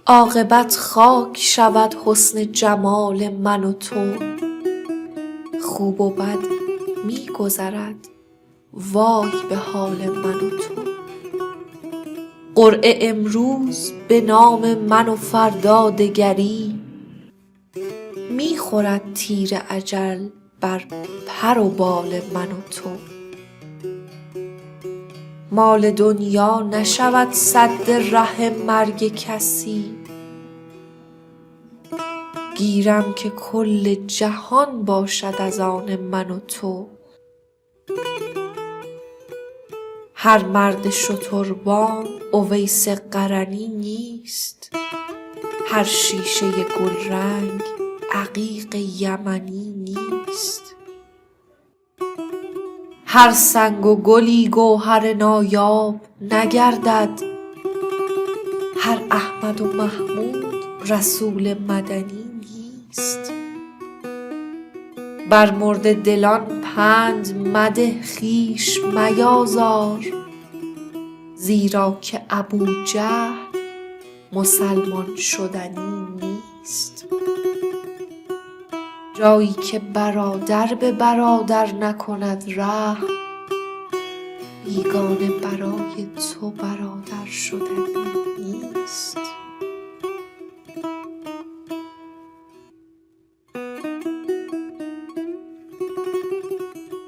عاقبت خاک شود حسن جمال من و تو، خوب و بد می گذرد وای به حال من و تو. قرعه امروز به نام من و فردا دگری، می خورد تیر اجل بر پر و بال من و تو. مال دنیا نشود سد ره مرگ کسی، گیرم که کل جهان باشد از آن من و تو. هر مرد شتربام اویس قرنی نیست، هر شیشه گلرنگ عقیق یمنی نیست. هر سنگ و گلی گوهر نایاب نگردد، هر احمد و محمود رسول مدنی نیست. بر مرده دلان پند مده خویش میازار، زیرا که ابوجهل مسلمان شدنی نیست. جایی که برادر به برادر نکند رحم، بیگانه برای تو برادر شدنی نیست.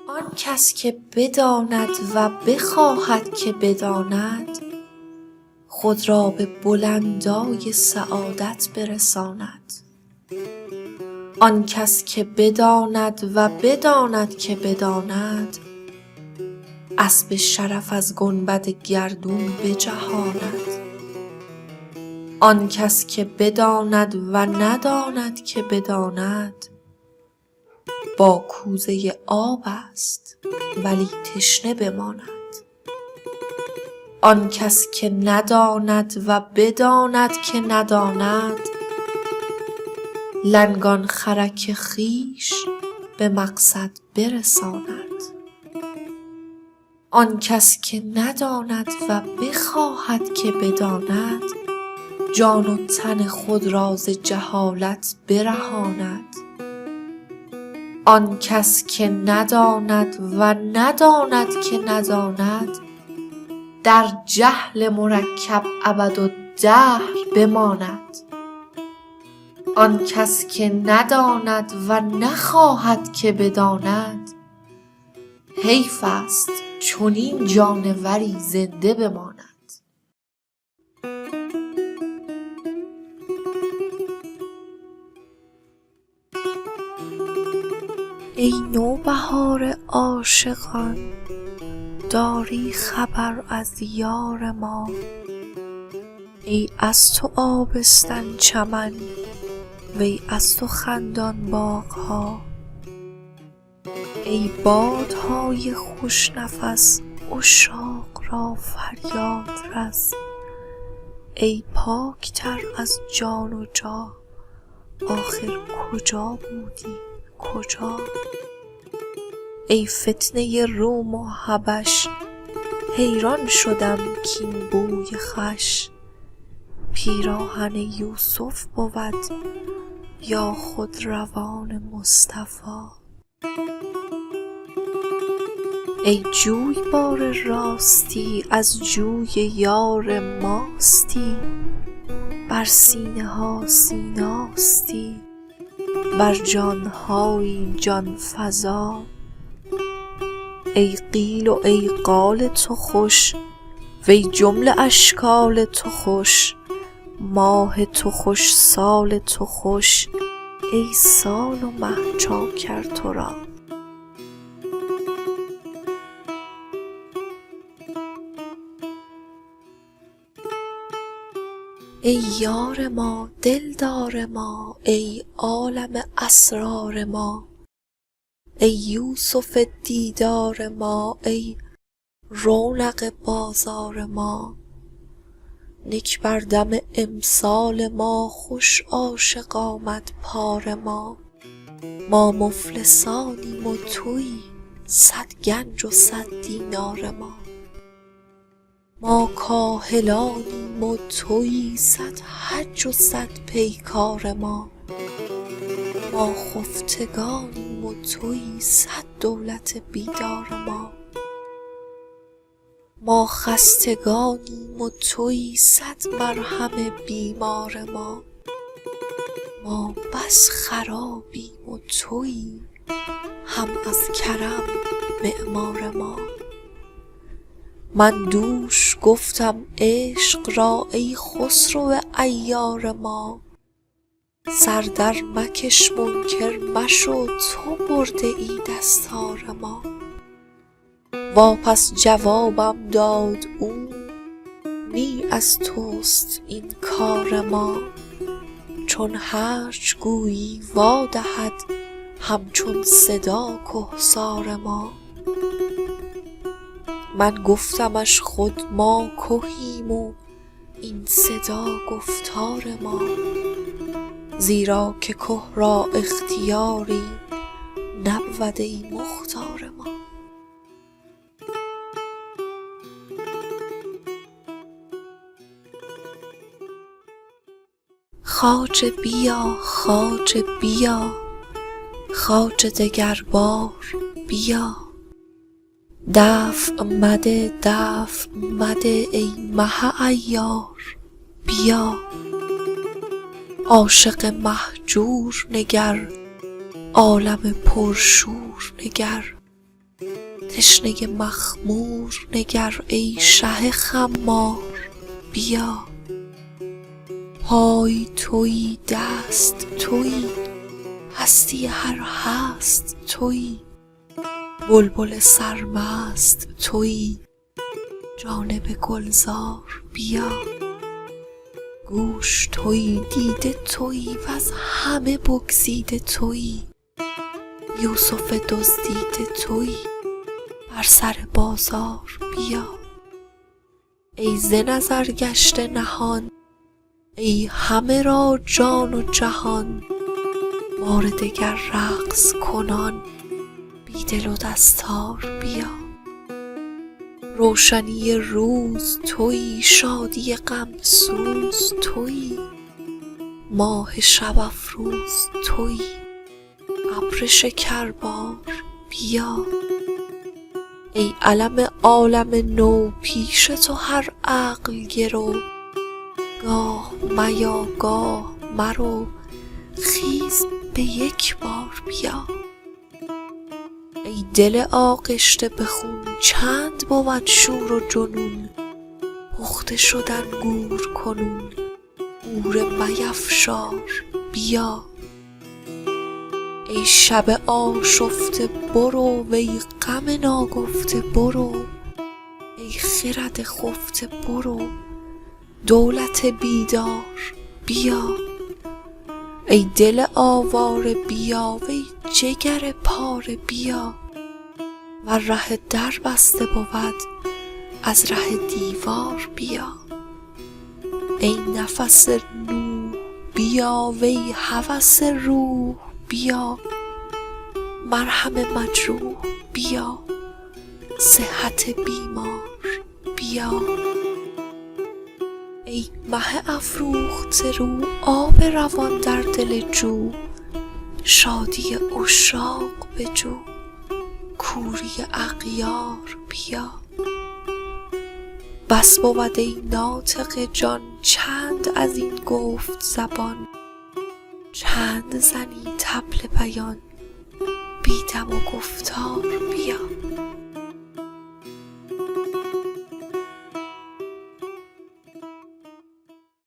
آن کس که بداند و بخواهد که بداند، خود را به بلندای سعادت برساند. آن کس که بداند و بداند که بداند، اسب شرف از گنبد گردون بجهاند. آن کس که بداند و نداند که بداند، با کوزه آب است ولی تشنه بماند. آن کس که نداند و بداند که نداند، لنگان خرک خویش به مقصد برساند. آن کس که نداند و بخواهد که بداند، جان و تن خود را ز جهالت برهاند. آن کس که نداند و نداند که نداند، در جهل مرکب ابدالدهر بماند. آن کس که نداند و نخواهد که بداند، حیف است چنین جانوری زنده بماند. ای نوبهار عاشقان، داری خبر از یار ما؟ ای از تو آبستن چمن، وی از تو خندان باغ‌ها. ای بادهای خوش نفس عشاق را فریاد رس، ای پاکتر از جان و جا، آخر کجا بودی کجا؟ ای فتنه روم و حبش، حیران شدم کاین بوی خوش. پیراهن یوسف بود یا خود روان مصطفی؟ ای جویبار راستی، از جوی یار ماستی. بر سینه ها سیناستی، بر جان هایی جان فزا. ای قیل و ای قال تو خوش، وی جمله اشکال تو خوش. ماه تو خوش سال تو خوش، ای سال و مه چاکر تو را. ای یار ما دلدار ما، ای عالم اسرار ما. ای یوسف دیدار ما، ای رونق بازار ما. نک بر دم امسال ما، خوش عاشق آمد پار ما. ما مفلسانیم و تویی صد گنج و 100 دینار ما. ما کاهلانیم و تویی 100 حج و 100 پیکار ما. ما خفتگانیم و تویی 100 دولت بیدار ما. ما خستگانیم و تویی 100 مرهم بیمار ما. ما بس خرابیم و تویی هم از کرم معمار ما. من دوش گفتم عشق را ای خسرو عیار ما. سر در مکش منکر مشو تو برده ای دستار ما. واپس جوابم داد او نی از توست این کار ما. چون هرچ گویی وا دهد همچون صدا کهسار ما. من گفتمش خود ما کهیم و این صدا گفتار ما. زیرا که که را اختیاری نبود ای مختار ما. خواجه بیا خواجه بیا خواجه دگربار بیا. دفع مده دفع مده ای مه عیار بیا. عاشق مهجور نگر عالم پرشور نگر. تشنه مخمور نگر ای شه خمار بیا. پای تویی دست تویی هستی هر هست تویی. بلبل سرمست تویی جانب گلزار بیا. گوش تویی دیده تویی وز همه بگزیده تویی. یوسف دزدیده تویی بر سر بازار بیا. ای ز نظر گشته نهان ای همه را جان و جهان. بار دگر رقص کنان بی دل و دستار بیا. روشنی روز تویی شادی غم سوز تویی. ماه شب افروز تویی ابر شکربار بیا. ای علم عالم نو پیش تو هر عقل گرو. گاه میا گاه مرو خیز به یک بار بیا. ای دل آغشته به خون چند بود شور و جنون. پخته شد انگور کنون غوره میفشار بیا. ای شب آشفته برو وی غم ناگفته برو. ای خرد خفته برو دولت بیدار بیا. ای دل آواره بیا وی جگر پاره بیا. ور ره در بسته بود از ره دیوار بیا. ای نفس نوح بیا وی هوس روح بیا. مرهم مجروح بیا صحت بیمار بیا. ای مه افروخته رو آب روان در دل جو. شادی عشاق بجو کوری اغیار بیا. بس بود ای ناطق جان چند از این گفت زبان. چند زنی طبل بیان بی دم و گفتار بیا.